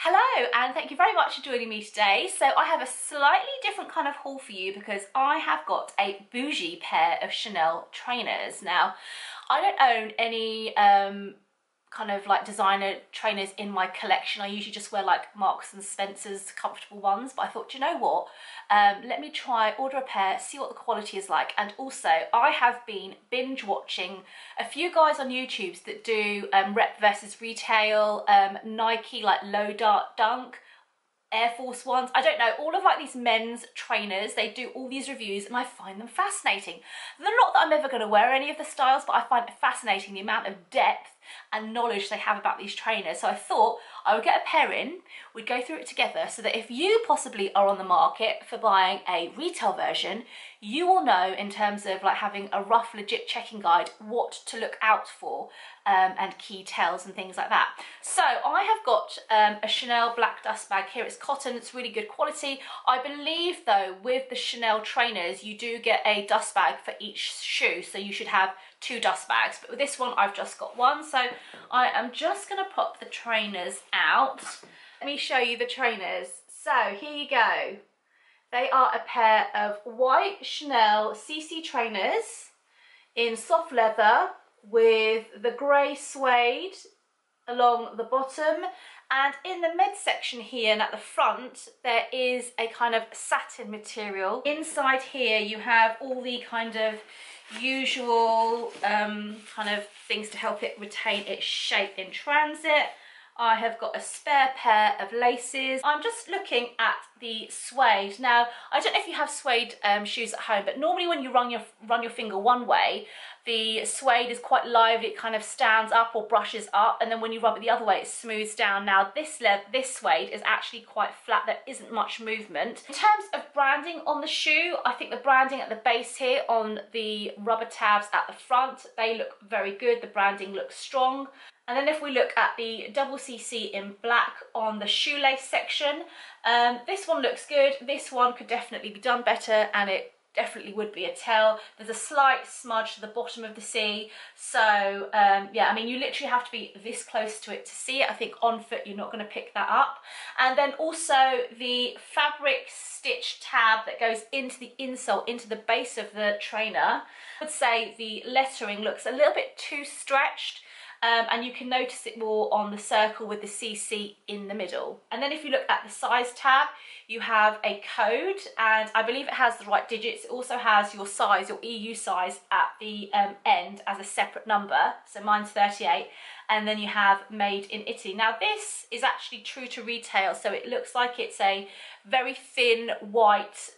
Hello, and thank you very much for joining me today. So I have a slightly different kind of haul for you because I have got a bougie pair of Chanel trainers. Now, I don't own any kind of like designer trainers in my collection. I usually just wear like Marks and Spencer's comfortable ones, but I thought, you know what, let me order a pair, see what the quality is like. And also I have been binge watching a few guys on YouTube that do rep versus retail, Nike like low dunk, Air Force ones, I don't know, all of like these men's trainers. They do all these reviews and I find them fascinating. They're not that I'm ever going to wear any of the styles, but I find it fascinating the amount of depth and knowledge they have about these trainers. So I thought I would get a pair in, we'd go through it together so that if you possibly are on the market for buying a retail version, you will know in terms of like having a rough legit checking guide what to look out for and key tells and things like that. So I have got a Chanel black dust bag here. It's cotton, it's really good quality. I believe though with the Chanel trainers you do get a dust bag for each shoe, so you should have 2 dust bags, but with this one I've just got one. So I am just going to pop the trainers out. Let me show you the trainers. So here you go. They are a pair of white Chanel CC trainers in soft leather with the grey suede along the bottom, and in the midsection here and at the front there is a kind of satin material. Inside here you have all the kind of usual kind of things to help it retain its shape in transit. I have got a spare pair of laces. I'm just looking at the suede. Now, I don't know if you have suede shoes at home, but normally when you run your finger one way, the suede is quite lively, it kind of stands up or brushes up, and then when you rub it the other way, it smooths down. Now, this suede is actually quite flat, there isn't much movement. In terms of branding on the shoe, I think the branding at the base here on the rubber tabs at the front, they look very good, the branding looks strong. And then if we look at the double CC in black on the shoelace section, this one looks good. This one could definitely be done better, and it definitely would be a tell. There's a slight smudge to the bottom of the C. So yeah, I mean, you literally have to be this close to it to see it. I think on foot you're not going to pick that up. And then also the fabric stitch tab that goes into the insole, into the base of the trainer. I would say the lettering looks a little bit too stretched. And you can notice it more on the circle with the CC in the middle. And then if you look at the size tab, you have a code, and I believe it has the right digits. It also has your size, your EU size at the end as a separate number. So mine's 38. And then you have made in Italy. Now this is actually true to retail, so it looks like it's a very thin white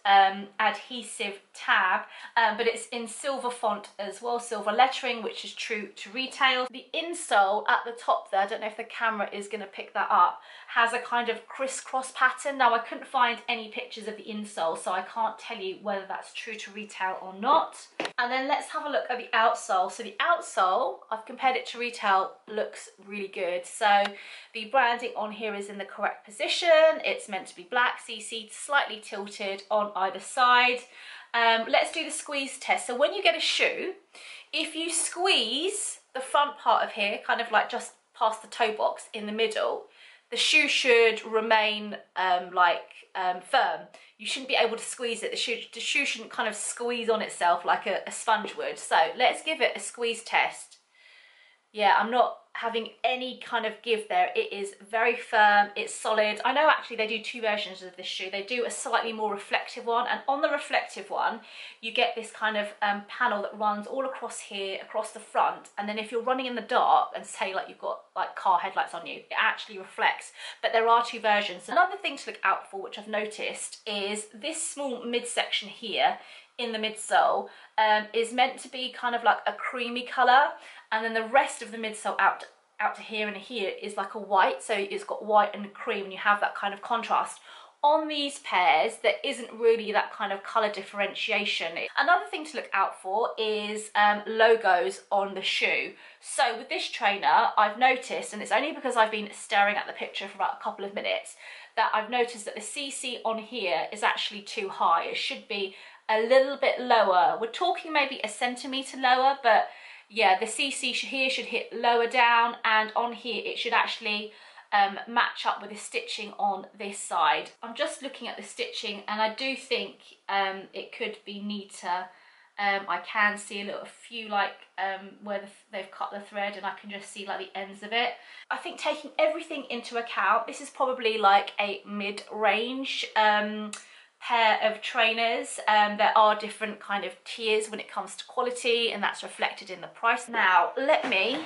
adhesive tab, but it's in silver font as well, silver lettering, which is true to retail. The insole at the top there, I don't know if the camera is going to pick that up, has a kind of crisscross pattern. Now I couldn't find any pictures of the insole, so I can't tell you whether that's true to retail or not. And then let's have a look at the outsole. So the outsole, I've compared it to retail, looks really good. So the branding on here is in the correct position. It's meant to be black, CC, slightly tilted on either side. Let's do the squeeze test. So when you get a shoe, if you squeeze the front part of here, kind of like just past the toe box in the middle, the shoe should remain firm. You shouldn't be able to squeeze it. The shoe shouldn't kind of squeeze on itself like a sponge would. So let's give it a squeeze test. Yeah, I'm not having any kind of give there. It is very firm, it's solid. I know actually they do 2 versions of this shoe. They do a slightly more reflective one, and on the reflective one you get this kind of panel that runs all across here, across the front, and then if you're running in the dark and say like you've got like car headlights on you, it actually reflects. But there are 2 versions. Another thing to look out for, which I've noticed, is this small midsection here in the midsole is meant to be kind of like a creamy colour, and then the rest of the midsole out to here and here is like a white, so it's got white and cream, and you have that kind of contrast. On these pairs there isn't really that kind of colour differentiation. Another thing to look out for is logos on the shoe. So with this trainer I've noticed, and it's only because I've been staring at the picture for about a couple of minutes, that I've noticed that the CC on here is actually too high. It should be a little bit lower. We're talking maybe a centimetre lower, but yeah, the CC here should hit lower down, and on here it should actually match up with the stitching on this side. I'm just looking at the stitching and I do think it could be neater. I can see a few like where they've cut the thread, and I can just see like the ends of it. I think taking everything into account, this is probably like a mid-range pair of trainers. There are different kind of tiers when it comes to quality, and that's reflected in the price. Now let me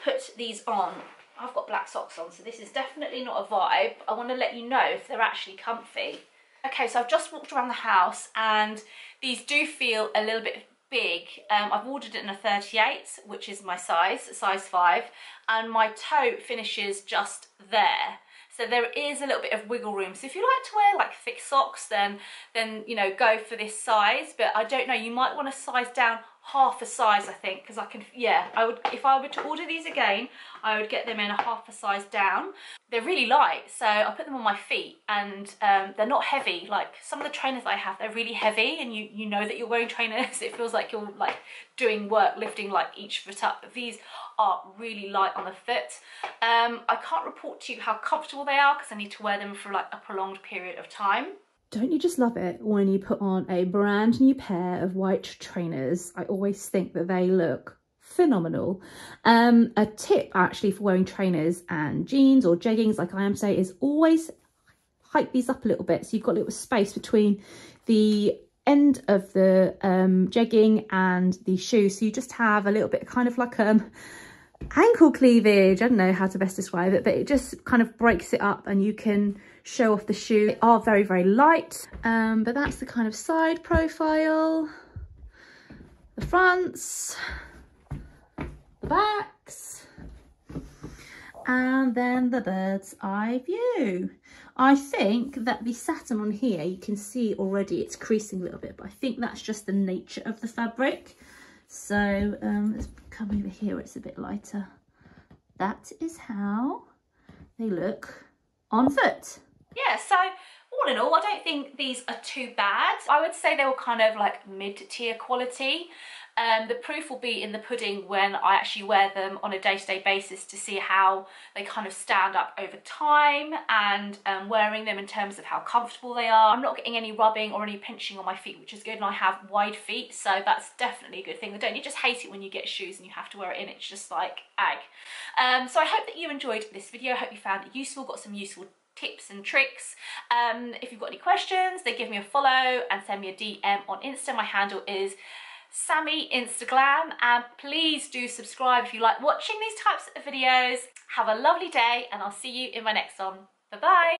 put these on. I've got black socks on, so this is definitely not a vibe. I want to let you know if they're actually comfy. Okay, so I've just walked around the house and these do feel a little bit big. I've ordered it in a 38, which is my size 5, and my toe finishes just there. So there is a little bit of wiggle room. So if you like to wear like thick socks, then you know, go for this size. But I don't know, you might want to size down half a size, I think, because I can, yeah, I would, if I were to order these again, I would get them in a half a size down. They're really light, so I put them on my feet, and they're not heavy. Like some of the trainers I have, they're really heavy, and you know that you're wearing trainers. It feels like you're like doing work, lifting like each foot up. But these are really light on the foot. I can't report to you how comfortable they are because I need to wear them for like a prolonged period of time. Don't you just love it when you put on a brand new pair of white trainers? I always think that they look phenomenal. A tip actually for wearing trainers and jeans or jeggings like I am today is always hike these up a little bit, so you've got a little space between the end of the jegging and the shoe, so you just have a little bit kind of like ankle cleavage. I don't know how to best describe it, but it just kind of breaks it up and you can show off the shoe. They are very, very light, but that's the kind of side profile, the fronts, the backs, and then the bird's eye view. I think that the satin on here, you can see already it's creasing a little bit, but I think that's just the nature of the fabric. So let's come over here where it's a bit lighter. That is how they look on foot. Yeah, so all in all, I don't think these are too bad. I would say they were kind of like mid-tier quality. The proof will be in the pudding when I actually wear them on a day-to-day basis to see how they kind of stand up over time, and wearing them in terms of how comfortable they are. I'm not getting any rubbing or any pinching on my feet, which is good, and I have wide feet, so that's definitely a good thing. Don't you just hate it when you get shoes and you have to wear it in? It's just like ag. So I hope that you enjoyed this video. I hope you found it useful, got some useful tips and tricks. If you've got any questions, then give me a follow and send me a DM on Insta. My handle is Sammy Instaglam, and please do subscribe if you like watching these types of videos. Have a lovely day, and I'll see you in my next one. Bye bye.